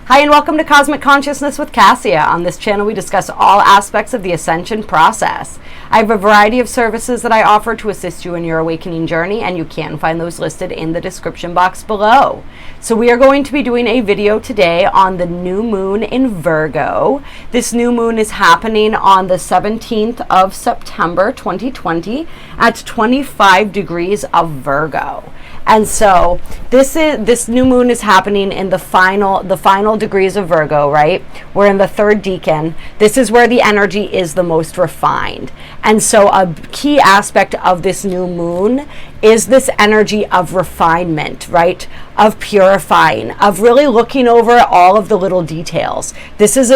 Hi and welcome to Cosmic Consciousness with Cassia. On this channel we discuss all aspects of the Ascension process. I have a variety of services that I offer to assist you in your awakening journey, and you can find those listed in the description box below. So we are going to be doing a video today on the new moon in Virgo. This new moon is happening on the 17th of September 2020 at 25 degrees of Virgo. And so this new moon is happening in the final degrees of Virgo, right? We're in the third decan. This is where the energy is the most refined. And so a key aspect of this new moon is this energy of refinement, right? Of purifying, of really looking over all of the little details. This is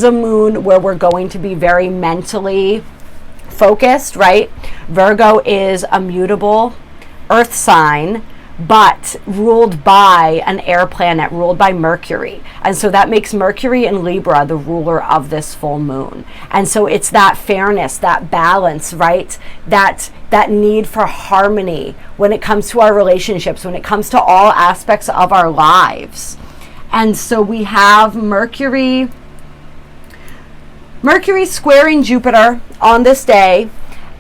a moon where we're going to be very mentally focused, right? Virgo is a mutable earth sign, but ruled by an air planet, ruled by Mercury. And so that makes Mercury in Libra the ruler of this full moon. And so it's that fairness, that balance, right? That need for harmony when it comes to our relationships, when it comes to all aspects of our lives. And so we have Mercury squaring Jupiter on this day.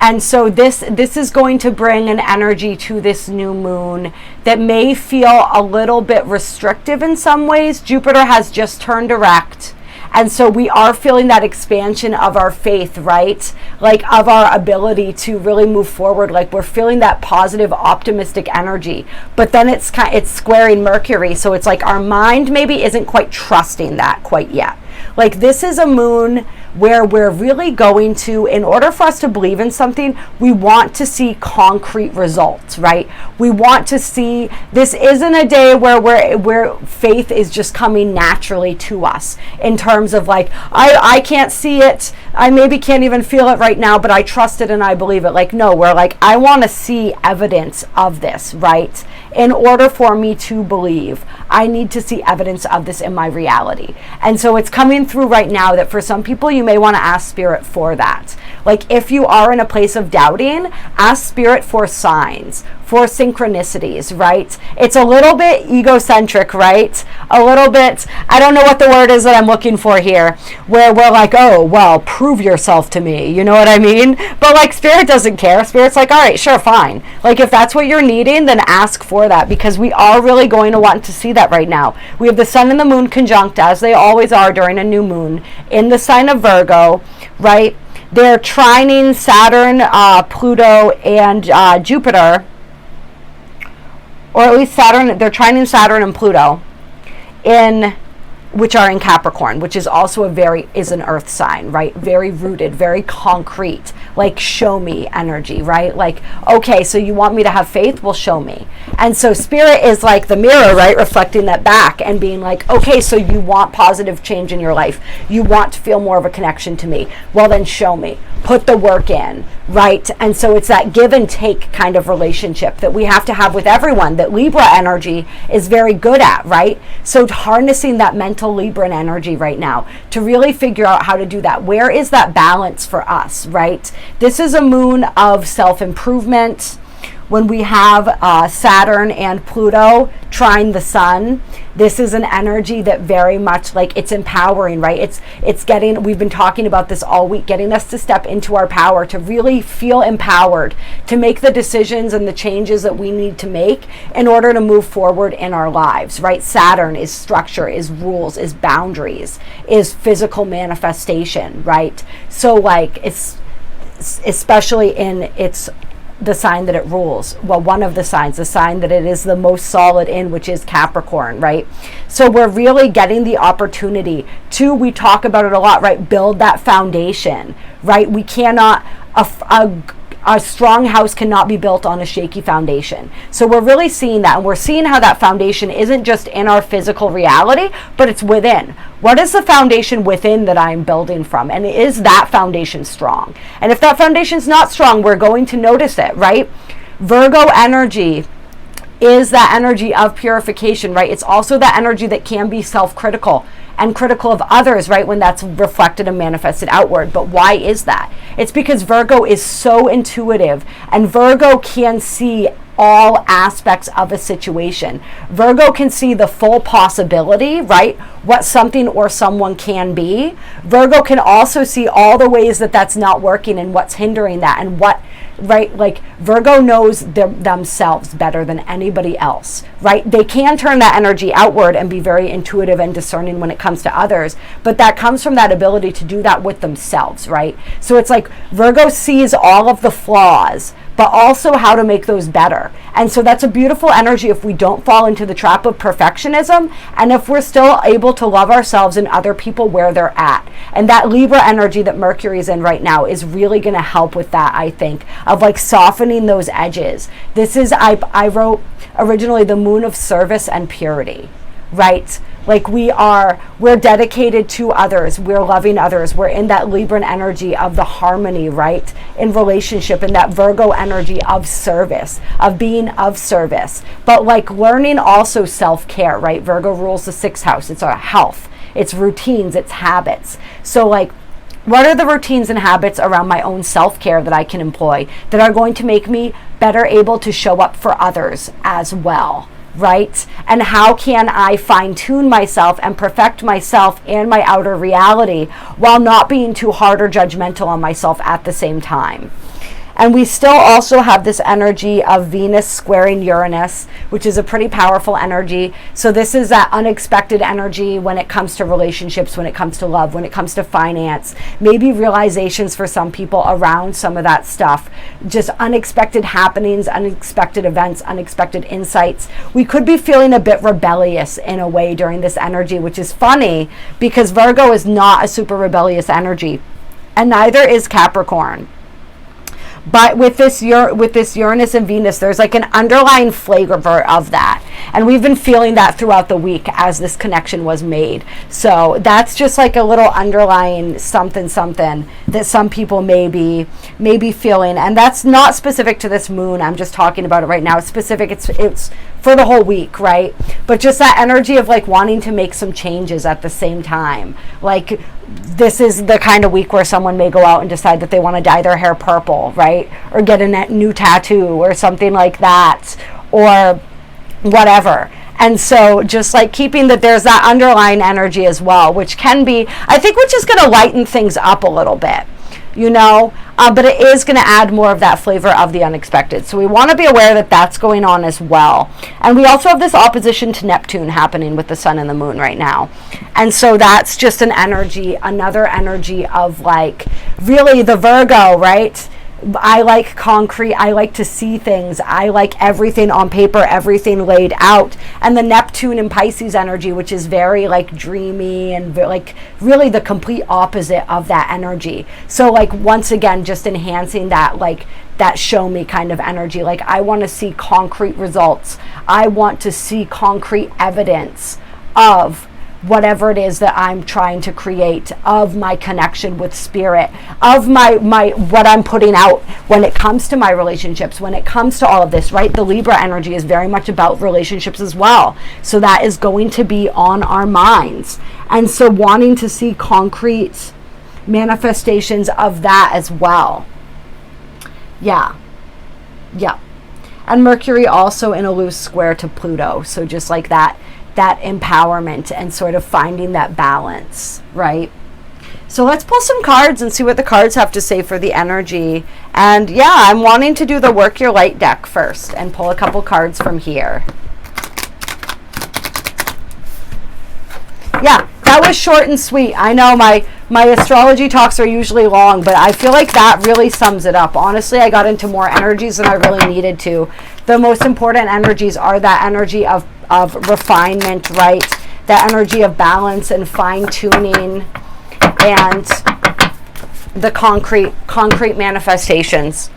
And so this is going to bring an energy to this new moon that may feel a little bit restrictive in some ways. Jupiter has just turned direct. And so we are feeling that expansion of our faith, right? Like of our ability to really move forward. Like we're feeling that positive, optimistic energy. But then it's squaring Mercury. So it's like our mind maybe isn't quite trusting that quite yet. Like this is a moon where we're really going to, in order for us to believe in something, we want to see concrete results, right? We want to see, this isn't a day where faith is just coming naturally to us in terms of like, I can't see it, I maybe can't even feel it right now, but I trust it and I believe it. Like, no, we're like, I want to see evidence of this, right? In order for me to believe, I need to see evidence of this in my reality. And so it's coming through right now that for some people, you may want to ask Spirit for that. Like if you are in a place of doubting, ask Spirit for signs, for synchronicities, right? It's a little bit egocentric, right? A little bit, I don't know what the word is that I'm looking for here, where we're like, oh, well, prove yourself to me. You know what I mean? But like Spirit doesn't care. Spirit's like, all right, sure, fine. Like if that's what you're needing, then ask for that, because we are really going to want to see that right now. We have the sun and the moon conjunct, as they always are during a new moon, in the sign of Virgo, right? They're trining Saturn, Pluto, and Jupiter, or at least Saturn. They're trining Saturn and Pluto, which are in Capricorn, which is also is an earth sign, right? Very rooted, very concrete, like show me energy, right? Like, okay, so you want me to have faith? Well, show me. And so Spirit is like the mirror, right? Reflecting that back and being like, okay, so you want positive change in your life. You want to feel more of a connection to me. Well, then show me. Put the work in, right? And so it's that give and take kind of relationship that we have to have with everyone, that Libra energy is very good at, right? So harnessing that mental Libran energy right now to really figure out how to do that. Where is that balance for us, right? This is a moon of self-improvement. When we have Saturn and Pluto trine the sun, this is an energy that very much like it's empowering, right? It's getting, we've been talking about this all week, getting us to step into our power, to really feel empowered, to make the decisions and the changes that we need to make in order to move forward in our lives, right? Saturn is structure, is rules, is boundaries, is physical manifestation, right? So like it's especially in the sign that it rules. Well, one of the signs, the sign that it is the most solid in, which is Capricorn, right? So we're really getting the opportunity to, we talk about it a lot, right? Build that foundation, right? We cannot, a strong house cannot be built on a shaky foundation. So we're really seeing that, and we're seeing how that foundation isn't just in our physical reality, but it's within. What is the foundation within that I'm building from? And is that foundation strong? And if that foundation's not strong, we're going to notice it, right? Virgo energy is that energy of purification, right? It's also that energy that can be self-critical and critical of others, right, when that's reflected and manifested outward. But why is that? It's because Virgo is so intuitive, and Virgo can see all aspects of a situation. Virgo can see the full possibility, right? What something or someone can be. Virgo can also see all the ways that that's not working and what's hindering that, and what, right? Like Virgo knows themselves better than anybody else, right? They can turn that energy outward and be very intuitive and discerning when it comes to others, but that comes from that ability to do that with themselves, right? So it's like Virgo sees all of the flaws, but also how to make those better. And so that's a beautiful energy if we don't fall into the trap of perfectionism, and if we're still able to love ourselves and other people where they're at. And that Libra energy that Mercury is in right now is really going to help with that, I think, of like softening those edges. This is, I wrote originally the moon of service and purity, right? Like we're dedicated to others, we're loving others, we're in that Libran energy of the harmony, right? In relationship, in that Virgo energy of service, of being of service, but like learning also self-care, right? Virgo rules the 6th house. It's our health, it's routines, it's habits. So like, what are the routines and habits around my own self-care that I can employ that are going to make me better able to show up for others as well? Right? And how can I fine-tune myself and perfect myself and my outer reality while not being too hard or judgmental on myself at the same time? And we still also have this energy of Venus squaring Uranus, which is a pretty powerful energy. So this is that unexpected energy when it comes to relationships, when it comes to love, when it comes to finance, maybe realizations for some people around some of that stuff, just unexpected happenings, unexpected events, unexpected insights. We could be feeling a bit rebellious in a way during this energy, which is funny because Virgo is not a super rebellious energy, and neither is Capricorn. But with this Uranus and Venus, there's like an underlying flavor of that. And we've been feeling that throughout the week as this connection was made. So that's just like a little underlying something that some people may be feeling. And that's not specific to this moon. I'm just talking about it right now. It's specific. It's for the whole week, right? But just that energy of like wanting to make some changes at the same time. Like this is the kind of week where someone may go out and decide that they want to dye their hair purple, right? Or get a new tattoo or something like that, or whatever. And so just like keeping that there's that underlying energy as well, which can be, I think, which is going to lighten things up a little bit, you know, but it is going to add more of that flavor of the unexpected. So we want to be aware that that's going on as well. And we also have this opposition to Neptune happening with the sun and the moon right now. And so that's just an energy, another energy of like really the Virgo, right? I like concrete. I like to see things. I like everything on paper, everything laid out. And the Neptune and Pisces energy, which is very like dreamy and like really the complete opposite of that energy. So like once again, just enhancing that, like that show me kind of energy. Like I want to see concrete results. I want to see concrete evidence of whatever it is that I'm trying to create, of my connection with spirit, of my what I'm putting out when it comes to my relationships, when it comes to all of this, right? The Libra energy is very much about relationships as well. So that is going to be on our minds. And so wanting to see concrete manifestations of that as well. Yeah. And Mercury also in a loose square to Pluto. So just like that empowerment and sort of finding that balance, right? So let's pull some cards and see what the cards have to say for the energy. And yeah, I'm wanting to do the Work Your Light deck first and pull a couple cards from here. Yeah, that was short and sweet. I know my astrology talks are usually long, but I feel like that really sums it up. Honestly, I got into more energies than I really needed to. The most important energies are that energy of refinement, right? That energy of balance and fine-tuning, and the concrete manifestations.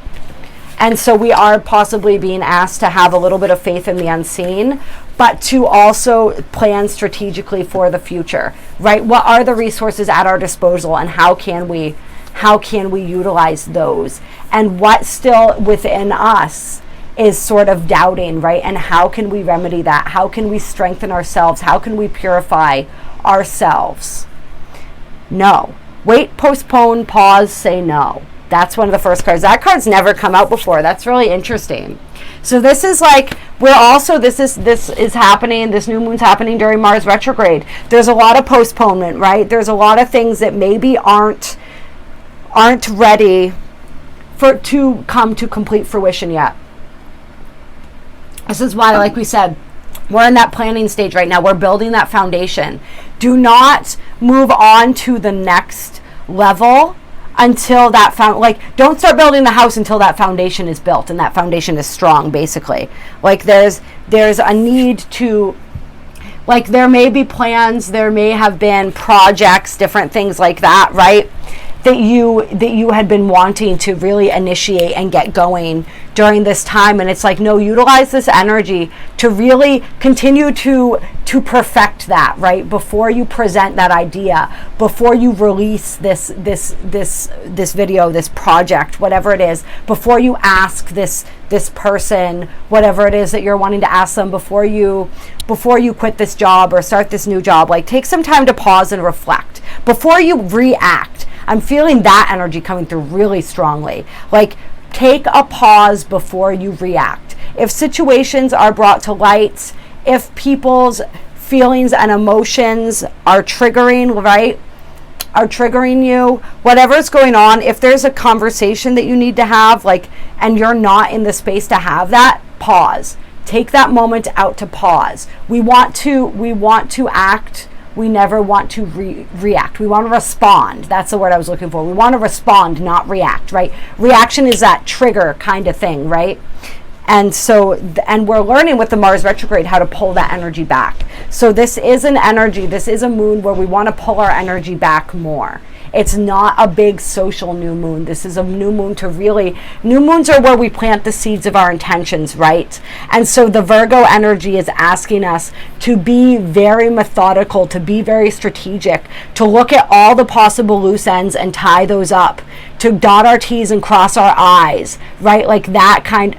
And so we are possibly being asked to have a little bit of faith in the unseen, but to also plan strategically for the future, right? What are the resources at our disposal, and how can we utilize those? And what still within us is sort of doubting, right? And how can we remedy that? How can we strengthen ourselves? How can we purify ourselves? No. Wait, postpone, pause, say no, That's one of the first cards. That card's never come out before. That's really interesting. So this is like, we're also, this is happening, this new moon's happening during Mars retrograde. There's a lot of postponement, right? There's a lot of things that maybe aren't ready to come to complete fruition yet. This is why, like we said, we're in that planning stage right now. We're building that foundation. Do not move on to the next level until that don't start building the house until that foundation is built and that foundation is strong, basically. Like there's a need to, like, there may be plans, there may have been projects, different things like that, right? That you had been wanting to really initiate and get going during this time, and it's like, no, utilize this energy to really continue to perfect that, right? Before you present that idea, before you release this video, this project, whatever it is, before you ask this person whatever it is that you're wanting to ask them, before you quit this job or start this new job, like, take some time to pause and reflect before you react. I'm feeling that energy coming through really strongly. Like, take a pause before you react. If situations are brought to light, if people's feelings and emotions are triggering, right? Are triggering you, whatever's going on, if there's a conversation that you need to have, like, and you're not in the space to have that, pause. Take that moment out to pause. We want to act. We never want to react. We want to respond. That's the word I was looking for. We want to respond, not react, right? Reaction is that trigger kind of thing, right? And so, and we're learning with the Mars retrograde how to pull that energy back. So this is an energy, this is a moon where we want to pull our energy back more. It's not a big social new moon. This is a new moon to really, new moons are where we plant the seeds of our intentions, right? And so the Virgo energy is asking us to be very methodical, to be very strategic, to look at all the possible loose ends and tie those up, to dot our T's and cross our I's, right? Like that kind,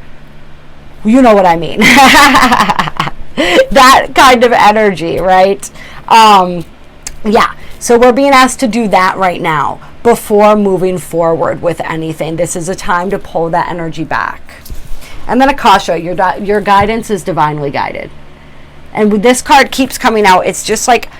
you know what I mean. That kind of energy, right? Yeah. So we're being asked to do that right now before moving forward with anything. This is a time to pull that energy back. And then Akasha, your guidance is divinely guided. And this card keeps coming out. It's just like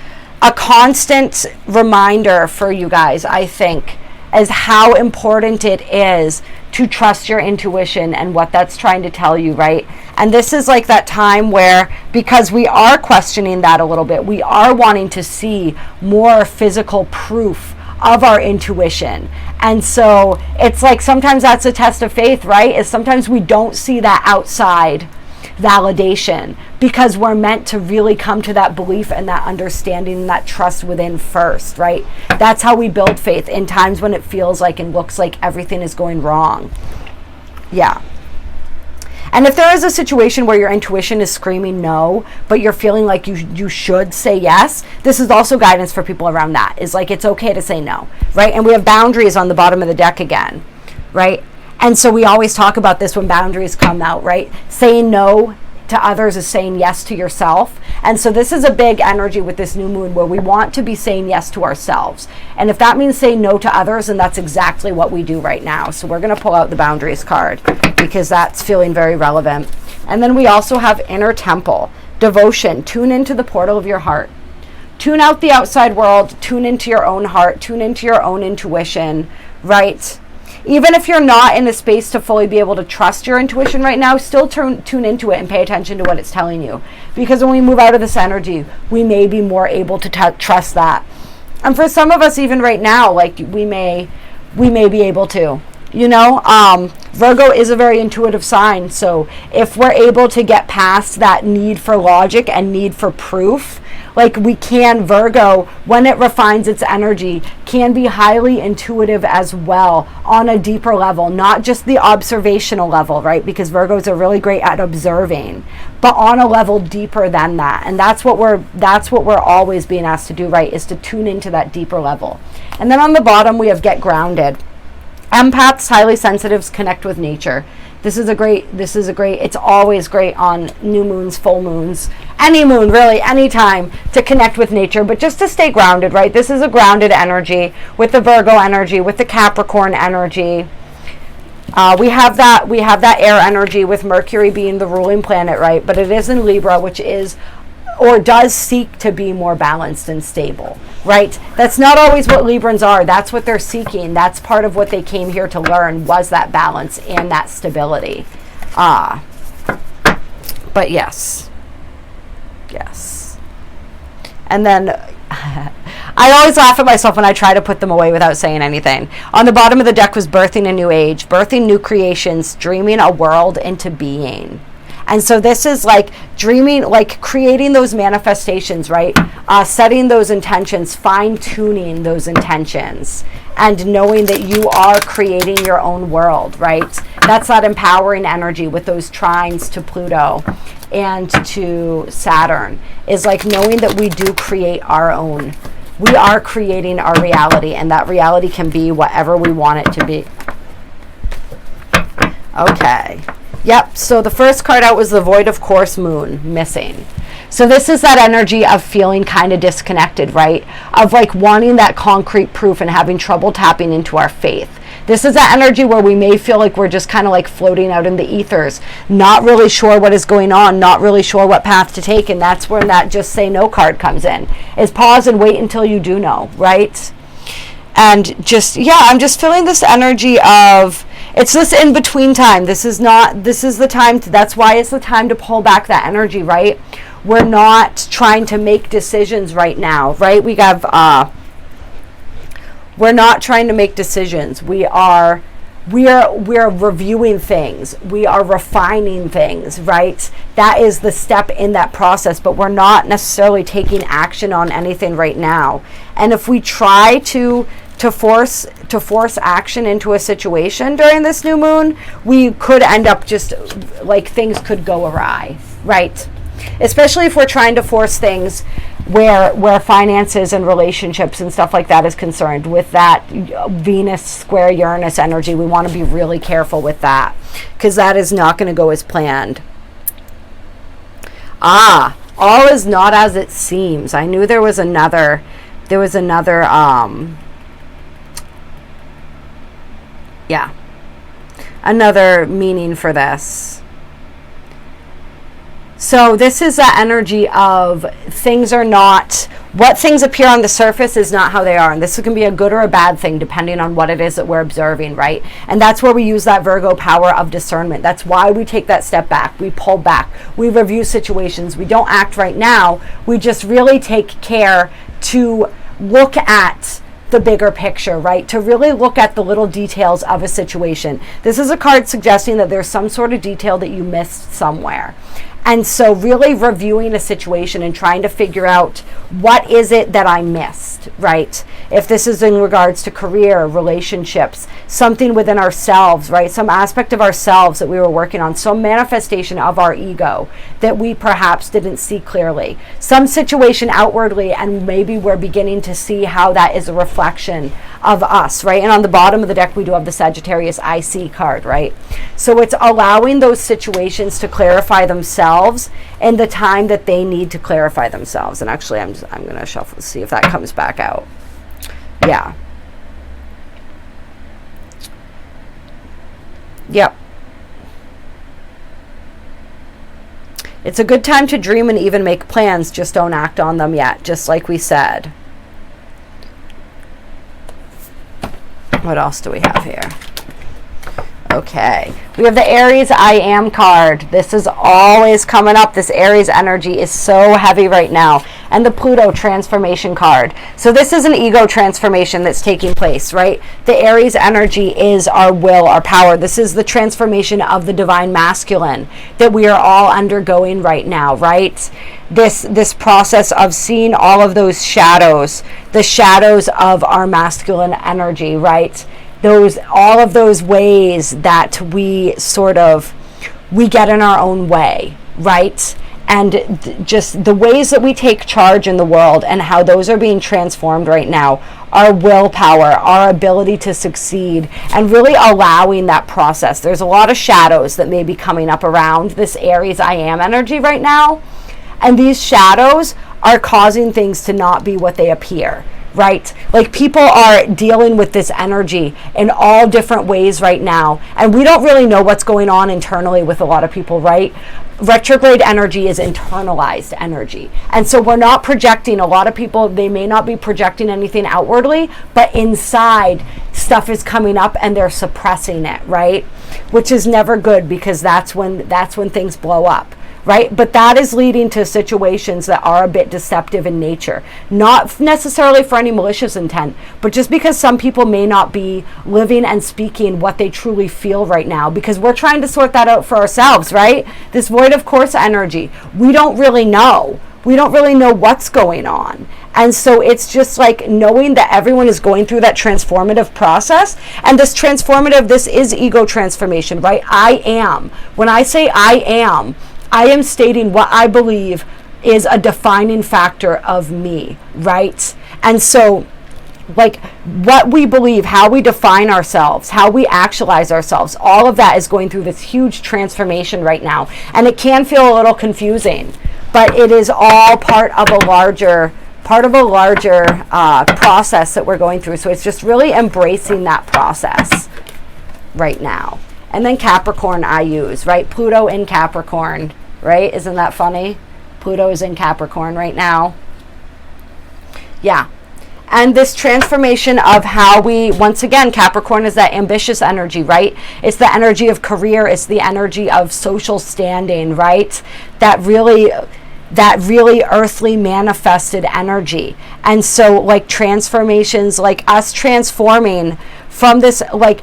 a constant reminder for you guys, I think, as how important it is to trust your intuition and what that's trying to tell you, right? And this is like that time where, because we are questioning that a little bit, we are wanting to see more physical proof of our intuition. And so it's like sometimes that's a test of faith, right? Is sometimes we don't see that outside validation because we're meant to really come to that belief and that understanding and that trust within first, right? That's how we build faith in times when it feels like and looks like everything is going wrong. Yeah. And if there is a situation where your intuition is screaming no, but you're feeling like you should say yes, this is also guidance for people around that. Is like, it's okay to say no, right? And we have boundaries on the bottom of the deck again, right? And so we always talk about this when boundaries come out, right? Saying no to others is saying yes to yourself. And so this is a big energy with this new moon where we want to be saying yes to ourselves. And if that means saying no to others, then that's exactly what we do right now. So we're going to pull out the boundaries card because that's feeling very relevant. And then we also have inner temple, devotion, tune into the portal of your heart. Tune out the outside world, tune into your own heart, tune into your own intuition, right? Even if you're not in a space to fully be able to trust your intuition right now, still tune into it and pay attention to what it's telling you. Because when we move out of this energy, we may be more able to trust that. And for some of us, even right now, like we may be able to. You know, Virgo is a very intuitive sign. So if we're able to get past that need for logic and need for proof, like we can, Virgo, when it refines its energy, can be highly intuitive as well on a deeper level, not just the observational level, right? Because Virgos are really great at observing, but on a level deeper than that. And that's what we're always being asked to do, right? Is to tune into that deeper level. And then on the bottom, we have get grounded. Empaths, highly sensitives, connect with nature. This is a great, it's always great on new moons, full moons, any moon, really, any time to connect with nature, but just to stay grounded, right? This is a grounded energy with the Virgo energy, with the Capricorn energy. We have that air energy with Mercury being the ruling planet, right? But it is in Libra, which is or does seek to be more balanced and stable, right? That's not always what Librans are. That's what they're seeking. That's part of what they came here to learn, was that balance and that stability. But yes. And then I always laugh at myself when I try to put them away without saying anything. On the bottom of the deck was birthing a new age, birthing new creations, dreaming a world into being. And so this is like dreaming, like creating those manifestations, right? Setting those intentions, fine-tuning those intentions, and knowing that you are creating your own world, right? That's that empowering energy with those trines to Pluto and to Saturn, is like knowing that we do create our own. We are creating our reality, and that reality can be whatever we want it to be. Okay. Yep, so the first card out was the Void of Course Moon, missing. So this is that energy of feeling kind of disconnected, right? Of like wanting that concrete proof and having trouble tapping into our faith. This is that energy where we may feel like we're just kind of like floating out in the ethers, not really sure what is going on, not really sure what path to take, and that's when that just say no card comes in. Is pause and wait until you do know, right? And just, yeah, I'm just feeling this energy of, it's this in-between time. This is the time, that's why it's the time to pull back that energy, right? We're not trying to make decisions right now, right? We're not trying to make decisions. We are reviewing things. We are refining things, right? That is the step in that process, but we're not necessarily taking action on anything right now. And if we try to force action into a situation during this new moon, we could end up just like things could go awry, right? Especially if we're trying to force things where finances and relationships and stuff like that is concerned. With that Venus square Uranus energy, we want to be really careful with that, because that is not going to go as planned. All is not as it seems. I knew there was another another meaning for this. So this is that energy of things are not, what things appear on the surface is not how they are. And this can be a good or a bad thing depending on what it is that we're observing, right? And that's where we use that Virgo power of discernment. That's why we take that step back. We pull back. We review situations. We don't act right now. We just really take care to look at the bigger picture, right? To really look at the little details of a situation. This is a card suggesting that there's some sort of detail that you missed somewhere. And so really reviewing a situation and trying to figure out what is it that I missed, right? If this is in regards to career, relationships, something within ourselves, right? Some aspect of ourselves that we were working on, some manifestation of our ego that we perhaps didn't see clearly. Some situation outwardly, and maybe we're beginning to see how that is a reflection of us, right? And on the bottom of the deck, we do have the Sagittarius IC card, right? So it's allowing those situations to clarify themselves in the time that they need to clarify themselves. And actually, I'm going to shuffle, see if that comes back out. Yeah. Yep. It's a good time to dream and even make plans, just don't act on them yet, just like we said. What else do we have here? Okay, we have the Aries I Am card. This is always coming up. This Aries energy is so heavy right now. And the Pluto transformation card. So this is an ego transformation that's taking place, right? The Aries energy is our will, our power. This is the transformation of the divine masculine that we are all undergoing right now, right? This process of seeing all of those shadows, the shadows of our masculine energy, right? All of those ways that we get in our own way, right? And just the ways that we take charge in the world and how those are being transformed right now, our willpower, our ability to succeed, and really allowing that process. There's a lot of shadows that may be coming up around this Aries I Am energy right now. And these shadows are causing things to not be what they appear, right? Like people are dealing with this energy in all different ways right now. And we don't really know what's going on internally with a lot of people, right? Retrograde energy is internalized energy. And so we're not projecting, a lot of people, they may not be projecting anything outwardly, but inside stuff is coming up and they're suppressing it, right? Which is never good, because that's when things blow up. Right? But that is leading to situations that are a bit deceptive in nature. Not necessarily for any malicious intent, but just because some people may not be living and speaking what they truly feel right now, because we're trying to sort that out for ourselves, right? This void of course energy, we don't really know. We don't really know what's going on. And so it's just like knowing that everyone is going through that transformative process. And this is ego transformation, right? I am. When I say I am stating what I believe is a defining factor of me, right? And so, like, what we believe, how we define ourselves, how we actualize ourselves, all of that is going through this huge transformation right now. And it can feel a little confusing, but it is all part of a larger process that we're going through. So it's just really embracing that process right now. And then Capricorn I use, right? Pluto in Capricorn, right? Isn't that funny? Pluto is in Capricorn right now. Yeah. And this transformation of how we, once again, Capricorn is that ambitious energy, right? It's the energy of career. It's the energy of social standing, right? That really earthly manifested energy. And so like transformations, like us transforming from this, like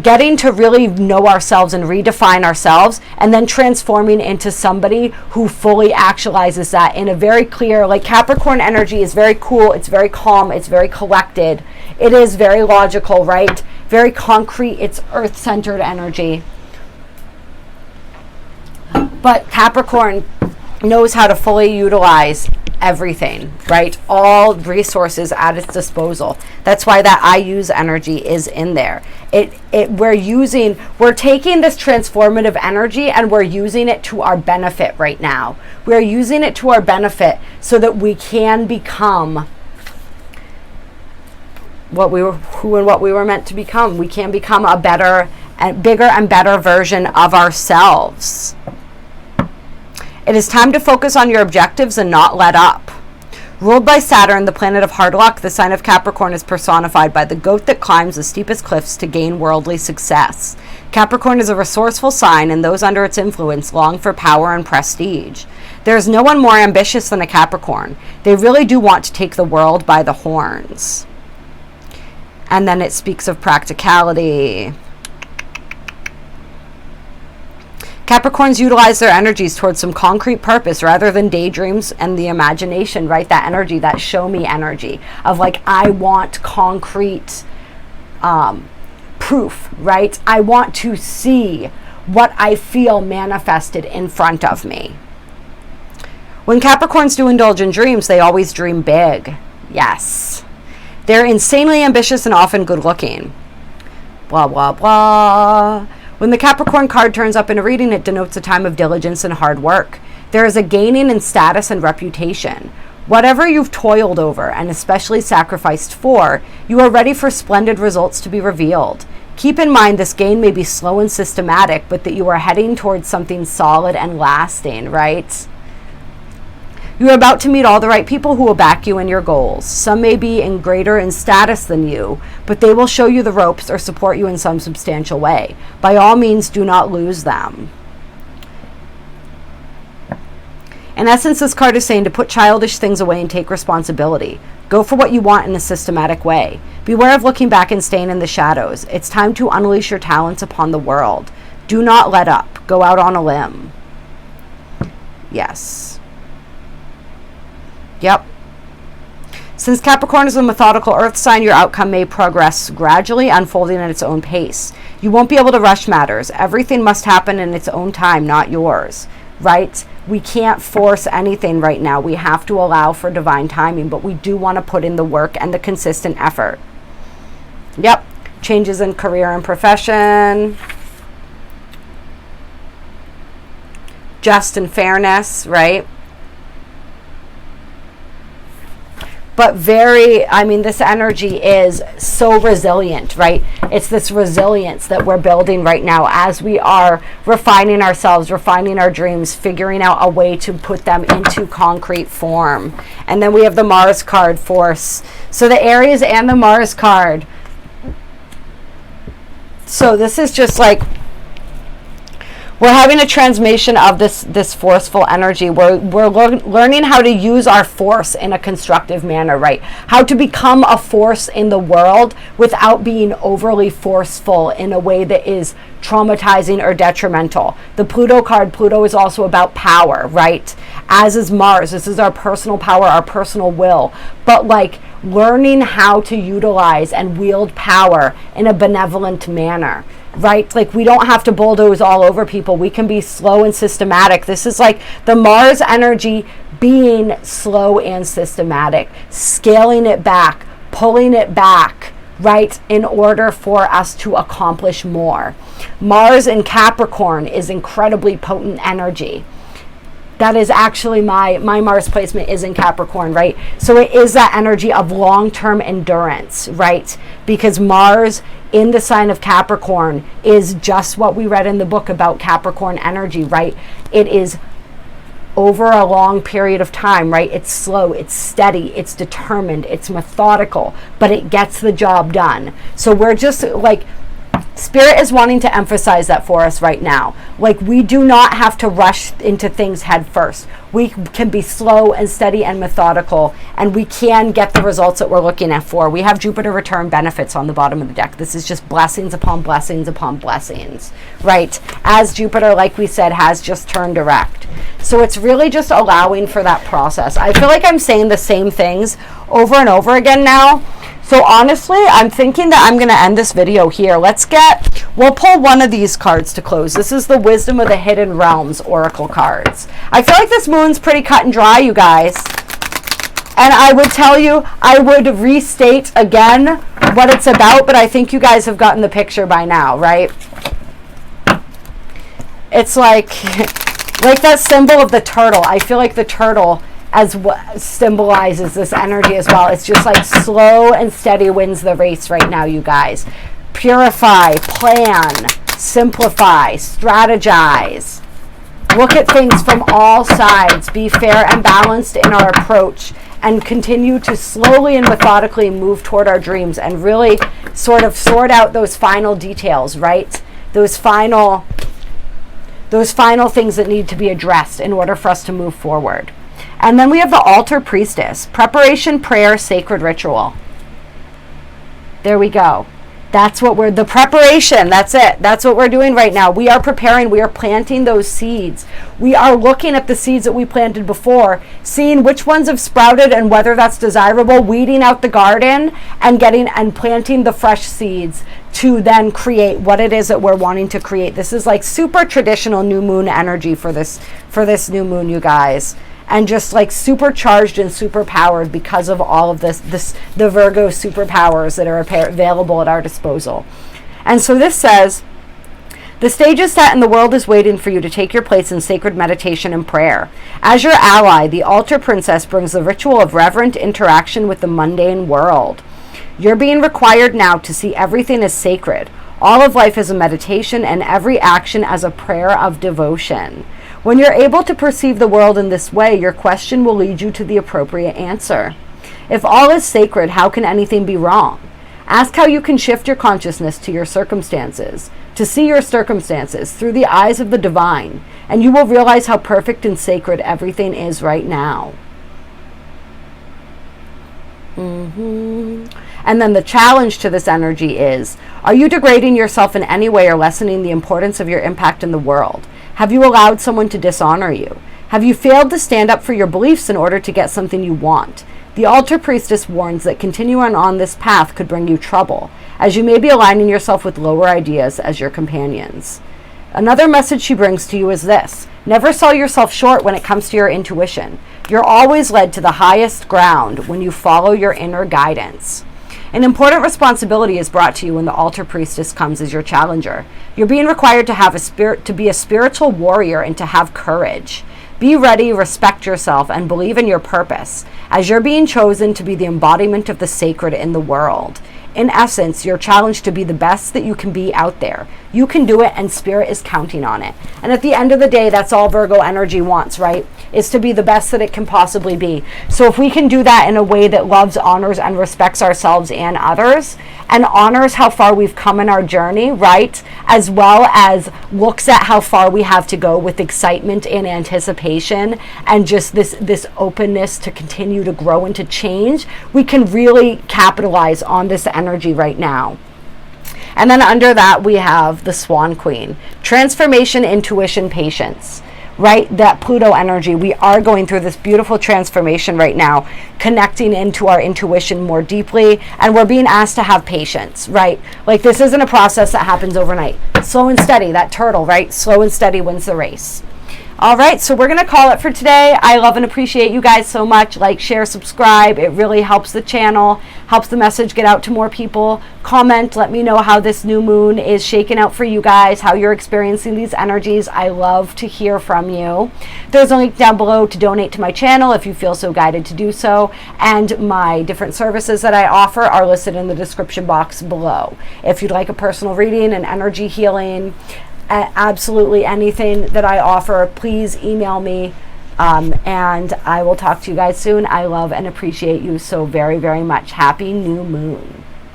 getting to really know ourselves and redefine ourselves, and then transforming into somebody who fully actualizes that in a very clear, like Capricorn energy is very cool, it's very calm, it's very collected, it is very logical, right? Very concrete, it's earth-centered energy. But Capricorn knows how to fully utilize everything, right? All resources at its disposal. That's why that I use energy is in there. We're taking this transformative energy and we're using it to our benefit right now. We're using it to our benefit so that we can become what we were meant to become. We can become a better and bigger and better version of ourselves. It is time to focus on your objectives and not let up. Ruled by Saturn, the planet of hard luck, the sign of Capricorn is personified by the goat that climbs the steepest cliffs to gain worldly success. Capricorn is a resourceful sign, and those under its influence long for power and prestige. There is no one more ambitious than a Capricorn. They really do want to take the world by the horns. And then it speaks of practicality. Capricorns utilize their energies towards some concrete purpose rather than daydreams and the imagination, right? That energy, that show me energy of like, I want concrete proof, right? I want to see what I feel manifested in front of me. When Capricorns do indulge in dreams, they always dream big. Yes. They're insanely ambitious and often good looking. Blah, blah, blah. When the Capricorn card turns up in a reading, it denotes a time of diligence and hard work. There is a gaining in status and reputation. Whatever you've toiled over, and especially sacrificed for, you are ready for splendid results to be revealed. Keep in mind this gain may be slow and systematic, but that you are heading towards something solid and lasting, right? You are about to meet all the right people who will back you in your goals. Some may be greater in status than you, but they will show you the ropes or support you in some substantial way. By all means, do not lose them. In essence, this card is saying to put childish things away and take responsibility. Go for what you want in a systematic way. Beware of looking back and staying in the shadows. It's time to unleash your talents upon the world. Do not let up. Go out on a limb. Yes. Yep. Since Capricorn is a methodical earth sign, your outcome may progress gradually, unfolding at its own pace. You won't be able to rush matters. Everything must happen in its own time, not yours, right? We can't force anything right now. We have to allow for divine timing, but we do want to put in the work and the consistent effort. Yep. Changes in career and profession. Just and fairness, right? but very, I mean, this energy is so resilient, right? It's this resilience that we're building right now as we are refining ourselves, refining our dreams, figuring out a way to put them into concrete form. And then we have the Mars card, Force. So the Aries and the Mars card. So this is just like, we're having a transmission of this forceful energy. We're learning how to use our force in a constructive manner, right? How to become a force in the world without being overly forceful in a way that is traumatizing or detrimental. The Pluto card, Pluto is also about power, right? As is Mars. This is our personal power, our personal will. But like learning how to utilize and wield power in a benevolent manner. Right? Like we don't have to bulldoze all over people. We can be slow and systematic. This is like the Mars energy being slow and systematic, scaling it back, pulling it back, right? In order for us to accomplish more. Mars in Capricorn is incredibly potent energy. That is actually my Mars placement is in Capricorn, right? So it is that energy of long-term endurance, right? Because Mars in the sign of Capricorn is just what we read in the book about Capricorn energy, right? It is over a long period of time, right? It's slow, it's steady, it's determined, it's methodical, but it gets the job done. So we're just like, Spirit is wanting to emphasize that for us right now. Like we do not have to rush into things head first. We can be slow and steady and methodical, and we can get the results that we're looking at for. We have Jupiter return benefits on the bottom of the deck. This is just blessings upon blessings upon blessings, right? As Jupiter, like we said, has just turned direct. So it's really just allowing for that process. I feel like I'm saying the same things over and over again now. So honestly, I'm thinking that I'm going to end this video here. We'll pull one of these cards to close. This is the Wisdom of the Hidden Realms Oracle cards. I feel like this moon's pretty cut and dry, you guys. And I would tell you, I would restate again what it's about, but I think you guys have gotten the picture by now, right? It's like that symbol of the turtle. I feel like the turtle as what symbolizes this energy as well. It's just like slow and steady wins the race right now, you guys. Purify, plan, simplify, strategize. Look at things from all sides. Be fair and balanced in our approach, and continue to slowly and methodically move toward our dreams and really sort of sort out those final details, right? Those final things that need to be addressed in order for us to move forward. And then we have the Altar Priestess. Preparation, prayer, sacred ritual. There we go. That's what the preparation, that's it. That's what we're doing right now. We are preparing, we are planting those seeds. We are looking at the seeds that we planted before, seeing which ones have sprouted and whether that's desirable, weeding out the garden and planting the fresh seeds to then create what it is that we're wanting to create. This is like super traditional new moon energy for this new moon, you guys. And just like supercharged and super powered because of all of the Virgo superpowers that are available at our disposal. And so this says, the stage is set and the world is waiting for you to take your place in sacred meditation and prayer. As your ally, the Altar Princess brings the ritual of reverent interaction with the mundane world. You're being required now to see everything as sacred. All of life as a meditation and every action as a prayer of devotion. When you're able to perceive the world in this way, your question will lead you to the appropriate answer. If all is sacred, how can anything be wrong? Ask how you can shift your consciousness to your circumstances, to see your circumstances through the eyes of the divine, and you will realize how perfect and sacred everything is right now. And then the challenge to this energy is, are you degrading yourself in any way or lessening the importance of your impact in the world? Have you allowed someone to dishonor you? Have you failed to stand up for your beliefs in order to get something you want? The Altar Priestess warns that continuing on this path could bring you trouble, as you may be aligning yourself with lower ideas as your companions. Another message she brings to you is this: never sell yourself short when it comes to your intuition. You're always led to the highest ground when you follow your inner guidance. An important responsibility is brought to you when the Altar Priestess comes as your challenger. You're being required to have to be a spiritual warrior and to have courage. Be ready, respect yourself, and believe in your purpose, as you're being chosen to be the embodiment of the sacred in the world. In essence, you're challenged to be the best that you can be out there. You can do it, and Spirit is counting on it. And at the end of the day, that's all Virgo energy wants, right? Is to be the best that it can possibly be. So if we can do that in a way that loves, honors, and respects ourselves and others, and honors how far we've come in our journey, right? As well as looks at how far we have to go with excitement and anticipation, and just this openness to continue to grow and to change, we can really capitalize on this energy right now. And then under that, we have the Swan Queen. Transformation, intuition, patience. Right? That Pluto energy. We are going through this beautiful transformation right now, connecting into our intuition more deeply, and we're being asked to have patience, right? Like, this isn't a process that happens overnight. Slow and steady, that turtle, right? Slow and steady wins the race. All right, so we're going to call it for today. I love and appreciate you guys so much. Like, share, subscribe. It really helps the channel, helps the message get out to more people. Comment, let me know how this new moon is shaking out for you guys, how you're experiencing these energies. I love to hear from you. There's a link down below to donate to my channel if you feel so guided to do so. And my different services that I offer are listed in the description box below. If you'd like a personal reading and energy healing, absolutely anything that I offer, please email me, and I will talk to you guys soon. I love and appreciate you so very, very much. Happy new moon.